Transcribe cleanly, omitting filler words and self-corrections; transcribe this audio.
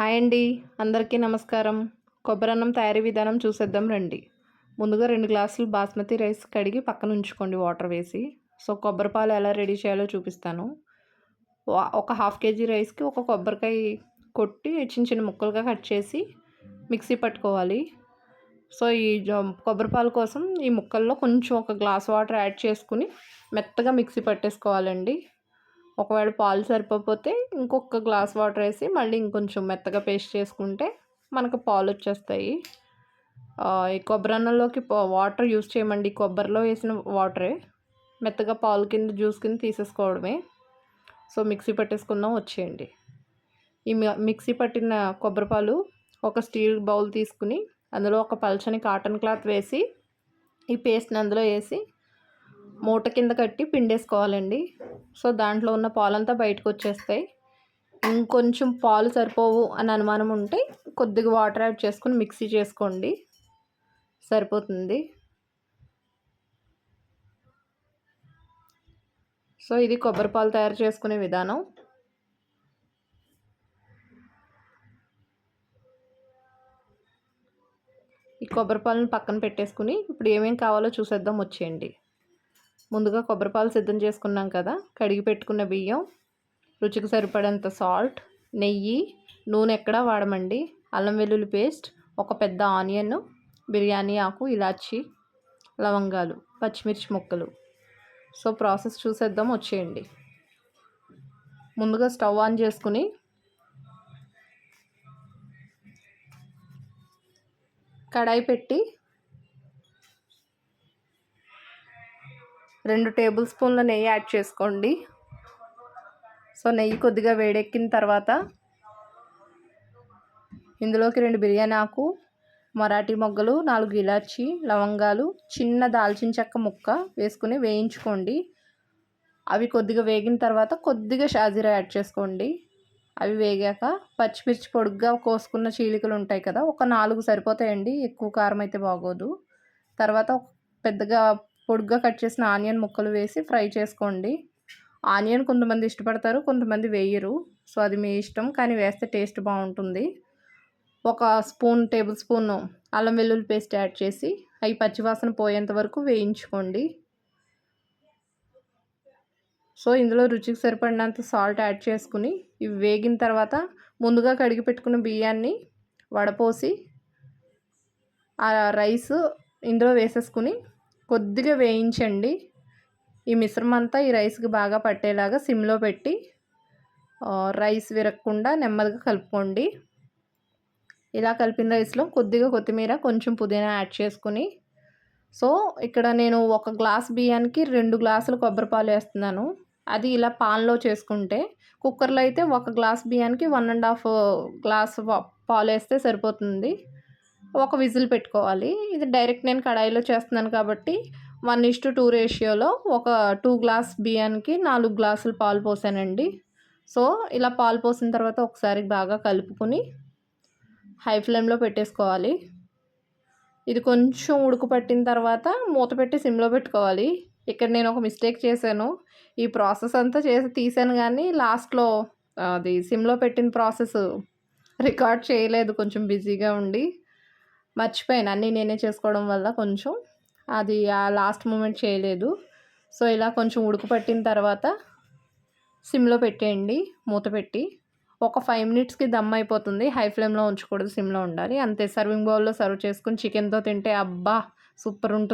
Hi అండి. అందరికీ నమస్కారం. కొబ్బరన్నం తయారీ విధానం చూసేద్దాం రండి. ముందుగా 2 గ్లాసులు బాస్మతి రైస్ కడిగి పక్కన ఉంచుకోండి వాటర్ వేసి. కొబ్బరి పాలు ఎలా రెడీ చేయాలో చూపిస్తాను. ఒక హాఫ్ కేజీ రైస్‌కి ఒక కొబ్బరికాయ కొట్టి చిన్న చిన్న ముక్కలుగా కట్ చేసి మిక్సీ పట్టుకోవాలి. ఈ కొబ్బరి పాలు కోసం ఈ ముక్కల్లో కొంచెం ఒక గ్లాస్ వాటర్ యాడ్ చేసుకుని మెత్తగా మిక్సీ పట్టేసుకోవాలండి. ఒకవేళ పాలు సరిపోతే ఇంకొక గ్లాస్ వాటర్ వేసి మళ్ళీ ఇంకొంచెం మెత్తగా పేస్ట్ చేసుకుంటే మనకు పాలు వచ్చేస్తాయి. ఈ కొబ్బరన్నంలోకి వాటర్ యూస్ చేయమండి. కొబ్బరిలో వేసిన వాటరే మెత్తగా పాలు కింద జ్యూస్ కింద తీసేసుకోవడమే. మిక్సీ పట్టేసుకుందాం వచ్చేయండి. ఈ మిక్సీ పట్టిన కొబ్బరి పాలు ఒక స్టీల్ బౌల్ తీసుకుని అందులో ఒక పల్చని కాటన్ క్లాత్ వేసి ఈ పేస్ట్ని అందులో వేసి మూట కింద కట్టి పిండేసుకోవాలండి. దాంట్లో ఉన్న పాలంతా బయటకు వచ్చేస్తాయి. ఇంకొంచెం పాలు సరిపోవు అని అనుమానం ఉంటే కొద్దిగా వాటర్ యాడ్ చేసుకుని మిక్సీ చేసుకోండి, సరిపోతుంది. ఇది కొబ్బరి పాలు తయారు చేసుకునే విధానం. ఈ కొబ్బరి పాలను పక్కన పెట్టేసుకుని ఇప్పుడు ఏమేం కావాలో చూసేద్దాం వచ్చేయండి. ముందుగా కొబ్బరి పాలు సిద్ధం చేసుకున్నాం కదా, కడిగి పెట్టుకున్న బియ్యం, రుచికి సరిపడంత సాల్ట్, నెయ్యి, నూనె ఎక్కడా వాడమండి, అల్లం వెల్లుల్లి పేస్ట్, ఒక పెద్ద ఆనియన్, బిర్యానీ ఆకు, ఇలాచి, లవంగాలు, పచ్చిమిర్చి ముక్కలు. ప్రాసెస్ చూసేద్దాం వచ్చేయండి. ముందుగా స్టవ్ ఆన్ చేసుకుని కడాయి పెట్టి 2 టేబుల్ స్పూన్ల నెయ్యి యాడ్ చేసుకోండి. నెయ్యి కొద్దిగా వేడెక్కిన తర్వాత ఇందులోకి 2 బిర్యానీ ఆకు, మరాఠీ మొగ్గలు, 4 ఇలాచి, లవంగాలు, చిన్న దాల్చిన చెక్క ముక్క వేసుకుని వేయించుకోండి. అవి కొద్దిగా వేగిన తర్వాత కొద్దిగా షాజీరా యాడ్ చేసుకోండి. అవి వేగాక పచ్చిమిర్చి పొడుగ్గా కోసుకున్న చీలికలు ఉంటాయి కదా, ఒక 4 సరిపోతాయండి, ఎక్కువ కారం అయితే బాగోదు. తర్వాత పెద్దగా పొడుగ్గా కట్ చేసిన ఆనియన్ ముక్కలు వేసి ఫ్రై చేసుకోండి. ఆనియన్ కొంతమంది ఇష్టపడతారు, కొంతమంది వేయరు. అది మీ ఇష్టం, కానీ వేస్తే టేస్ట్ బాగుంటుంది. ఒక టేబుల్ స్పూన్ అల్లం వెల్లుల్లి పేస్ట్ యాడ్ చేసి అవి పచ్చివాసన పోయేంత వరకు వేయించుకోండి. ఇందులో రుచికి సరిపడినంత సాల్ట్ యాడ్ చేసుకుని ఇవి వేగిన తర్వాత ముందుగా కడిగి పెట్టుకున్న బియ్యాన్ని వడపోసి ఆ రైస్ ఇందులో వేసేసుకుని కొద్దిగా వేయించండి. ఈ మిశ్రమం అంతా ఈ రైస్కి బాగా పట్టేలాగా సిమ్లో పెట్టి రైస్ విరగకుండా నెమ్మదిగా కలుపుకోండి. ఇలా కలిపిన రైస్లో కొద్దిగా కొత్తిమీర, కొంచెం పుదీనా యాడ్ చేసుకుని ఇక్కడ నేను 1 గ్లాస్ బియ్యానికి 2 గ్లాసులు కొబ్బరి పాలు వేస్తున్నాను. అది ఇలా పాన్లో చేసుకుంటే, కుక్కర్లో అయితే 1 గ్లాస్ బియ్యానికి 1.5 గ్లాస్ పాలు వేస్తే సరిపోతుంది. ఒక విజిల్ పెట్టుకోవాలి. ఇది డైరెక్ట్ నేను కడాయిలో చేస్తున్నాను కాబట్టి 1:2 రేషియోలో ఒక 2 గ్లాస్ బియ్యానికి 4 గ్లాసులు పాలు పోసానండి. ఇలా పాలు పోసిన తర్వాత ఒకసారి బాగా కలుపుకొని హై ఫ్లేమ్లో పెట్టేసుకోవాలి. ఇది కొంచెం ఉడుకు పట్టిన తర్వాత మూత పెట్టి సిమ్లో పెట్టుకోవాలి. ఇక్కడ నేను ఒక మిస్టేక్ చేశాను. ఈ ప్రాసెస్ అంతా చేసి తీసాను కానీ లాస్ట్లో అది సిమ్లో పెట్టిన ప్రాసెస్ రికార్డ్ చేయలేదు, కొంచెం బిజీగా ఉండి మర్చిపోయాను. అన్నీ నేనే చేసుకోవడం వల్ల కొంచెం అది ఆ లాస్ట్ మూమెంట్ చేయలేదు. ఇలా కొంచెం ఉడుకు పట్టిన తర్వాత సిమ్లో పెట్టేయండి, మూత పెట్టి. ఒక 5 మినిట్స్కి దమ్ అయిపోతుంది. హై ఫ్లేమ్లో ఉంచకూడదు, సిమ్లో ఉండాలి. అంతే. సర్వింగ్ బౌల్లో సర్వ్ చేసుకుని చికెన్తో తింటే అబ్బా సూపర్ ఉంటుంది.